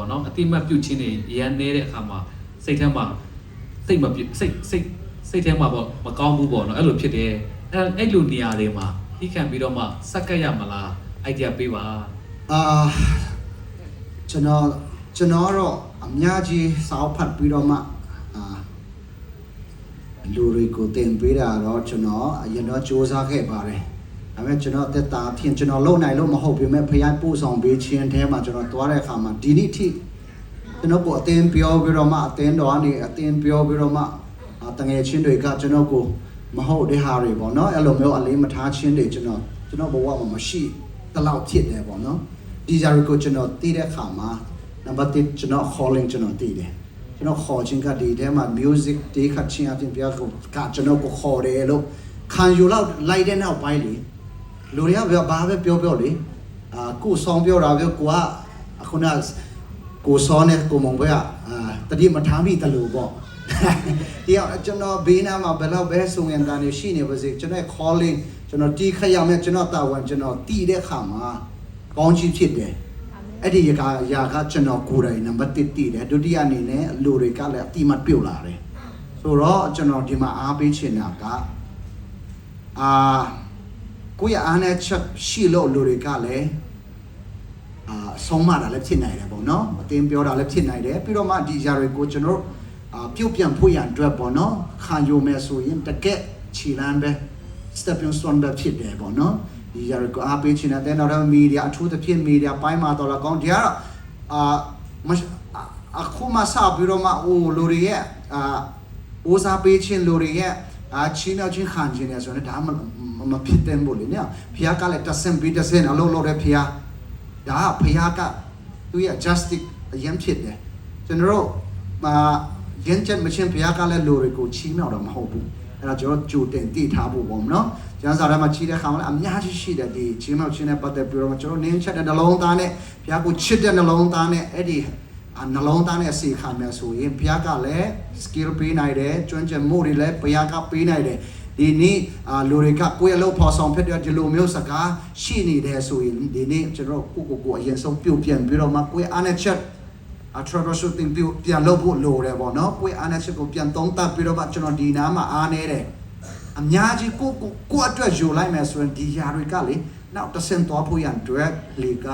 ပေါ့နော်အတိမတ်ပြုတ်ချင်းနေရန်နေတဲ့အခါမှာစိတ်ထဲမှာစိတ်ထဲမှာပေါ့မကောင်းဘူးပေါ့နော်အဲ့လိုဖြစ်တယ်အဲ့လိုနေရာတွေမှာဒီခံပြီးတော့မှစက်ကပ်ရမလား idea ပေးပါကျွန်တော်တော့အများကြီးစာအုပ်ဖတ်ပြီးတော့မှလူတွေကိုတင်ပေးတာတော့ကျွန်တော်အရင်တော့စူးစမ်းခဲ့ပါတယ်ဒါပေမဲ့ကျွန်တော်တက်တာဖြင့်ကျွန်တော်လုံနိုင်လို့မဟုတ်ပေမဲ့ဖျားပို့ဆောင်ပေးခြင်းအဲမှာကျွန်တော်သွားတဲ့အခါမှာဒီနေ့ထိကျွန်တော်ကိုအတင်းပြောပြီးတော့မှအတင်းတော်ကနေအတင်းပြောပြီးတော့မှတငယ်ချင်းတွေကကျွန်တော်ကိုမဟုတ်တဲ့ဟာတွေပေါ့နော်အဲ့လိုမျိုးအလေးမထားခြင်းတွေကျွန်တော်ဘဝမှာမရှိတလောက်ဖြစ်တယ်ပေါ့နော်ဒီဂျာရီကိုကျွန်တော်တည်တဲ့အခါမှာနံပါတ်1ကျွန်တော် calling ကျွန်တော်တည်တယ်ကျွန်တော်ခေါ်ခြင်းကဒီထဲမှာ music တေးခတ်ခြင်းအပြင်ပြောကိုကျွန်တော်ကိုခေါ်တယ်လို့ခံယူလိုက်တဲ့နောက်ပိုင်းလေလူတွေကဘာပဲပြောလေကိုဆောင်ပြောတာပြောကိုကအခုနကိုစောနဲ့ကိုမုံဘဲတတိမထားမိတလို့ပေါ့ဒီကျွန်တော်ဘေးနားမှာဘယ်တော့ပဲဆိုရင်တန်နေရှိနေပါစေကျွန်တော် calling ကျွန်တော်တီးခရအောင်ကျွန်တော်တာဝန်ကျွန်တော်တီးတဲ့ခါမှာကောင်းချီးဖြစ်တယ်အဲ့ဒီရာကကျွန်တော်ကိုယ်တိုင်နံပါတ်1တီးတယ်ဒုတိယအနေနဲ့လူတွေကလည်းအတိမတ်ပြုတ်လာတယ်ဆိုတော့ကျွန်တော်ဒီမှာအားပေးချင်တာကကိုယ့်အားနဲ့ချက်ရှိလို့လူတွေကလည်းဆုံးမတာလည်းဖြစ်နိုင်တယ်ပေါ့နော်အတင်းပြောတာလည်းဖြစ်နိုင်တယ်ပြီးတော့မှဒီຢာတွေကိုကျွန်တော်ပြုတ်ပြန်ဖို့ရန်အတွက်ပေါ့နော်ခံယူမယ်ဆိုရင်တကက်ခြေလမ်းပဲ stepping stone ပဲဖြစ်တယ်ပေါ့နော်ဒီຢာတွေကိုအားပေးချင်တဲ့နောက်တော့မီဒီယာအထူးသဖြင့်မီဒီယာပိုင်းမှာတော့ကောင်းဒီကတော့အခုမှစပြီးတော့မှလူတွေရဲ့ဦးစားပေးခြင်းလူတွေရဲ့ချင်းအောင်ချင်းခံခြင်းနေဆိုရင်ဒါမဖြစ်တဲ့ဘူးလေနော်ဖျားကလည်းတဆင်ပြီးတဆင်အလုံးလုံးတဲ့ဖျားဒါဖျားကသူရဲ့ justice အရင်ဖြစ်တယ်ကျွန်တော်တို့ရင်းချက်မချင်းဖျားကလည်းလူတွေကိုချီးမြှောက်တော့မဟုတ်ဘူးအဲ့ဒါကျွန်တော်ကြိုတင်တည်ထားဖို့ပေါ့နော်ကျန်းစာထဲမှာချီးတဲ့ခါမှာလည်းအများကြီးရှိတယ်ဒီချီးမြှောက်ခြင်းနဲ့ပတ်သက်ပြီးတော့ကျွန်တော်နင်းချက်တဲ့နှလုံးသားနဲ့ဖျားကိုချစ်တဲ့နှလုံးသားနဲ့အဲ့ဒီနှလုံးသားနဲ့စီခံမယ်ဆိုရင်ဘုရားကလည်း skill ပေးနိုင်တယ်ကျွမ်းကျင်မှုတွေလည်းဘုရားကပေးနိုင်တယ်ဒီနေ့လူတွေကကိုယ့်ရဲ့လို့ဖော်ဆောင်ဖြစ်တဲ့ဒီလိုမျိုးစကားရှိနေတယ်ဆိုရင်ဒီနေ့ကျွန်တော်ကိုအရင်ဆုံးပြုတ်ပြန်ပြီးတော့မှကိုယ့်အားနဲ့ချက်troubleshooting ပြန်လုပ်ဖို့လိုတယ်ပေါ့နော်ကိုယ့်အားနဲ့ချက်ကိုပြန်သုံးသပ်ပြီးတော့မှကျွန်တော်ဒီနားမှာအားနေတယ်အများကြီးကိုအတွက်ယူလိုက်မယ်ဆိုရင်ဒီຢာတွေကလေနောက်တစ်ဆင့်သွားဖို့ရန်အတွက်လေက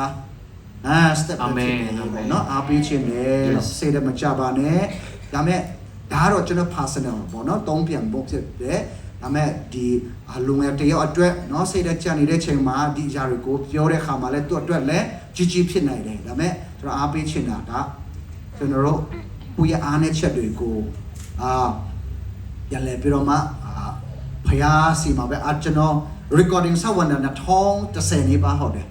step အာမင်เนาะအားပေးခြင်းနဲ့စိတ်တမကြပါနဲ့ဒါမဲ့ဒါကတော့ကျွန်တော် personal ပေါ့เนาะသုံးပြန်ဖို့ဖြစ်တယ်ဒါမဲ့ဒီလူငယ်တယောက်အတွက်เนาะစိတ်တကြနေတဲ့ချိန်မှာဒီຢာတွေကိုပြောတဲ့ခါမှာလဲသူ့အတွက်လည်းကြီးဖြစ်နိုင်တယ်ဒါမဲ့ကျွန်တော်အားပေးခြင်းတာကကျွန်တော်တို့ကိုယ့်ရဲ့အားနဲ့ချက်တွေကိုပြန်လဲပြီးတော့မှဖျားစီမှာပဲကျွန်တော် recording ဆောက်ဝင်တာ2010နေပါဟုတ်တယ်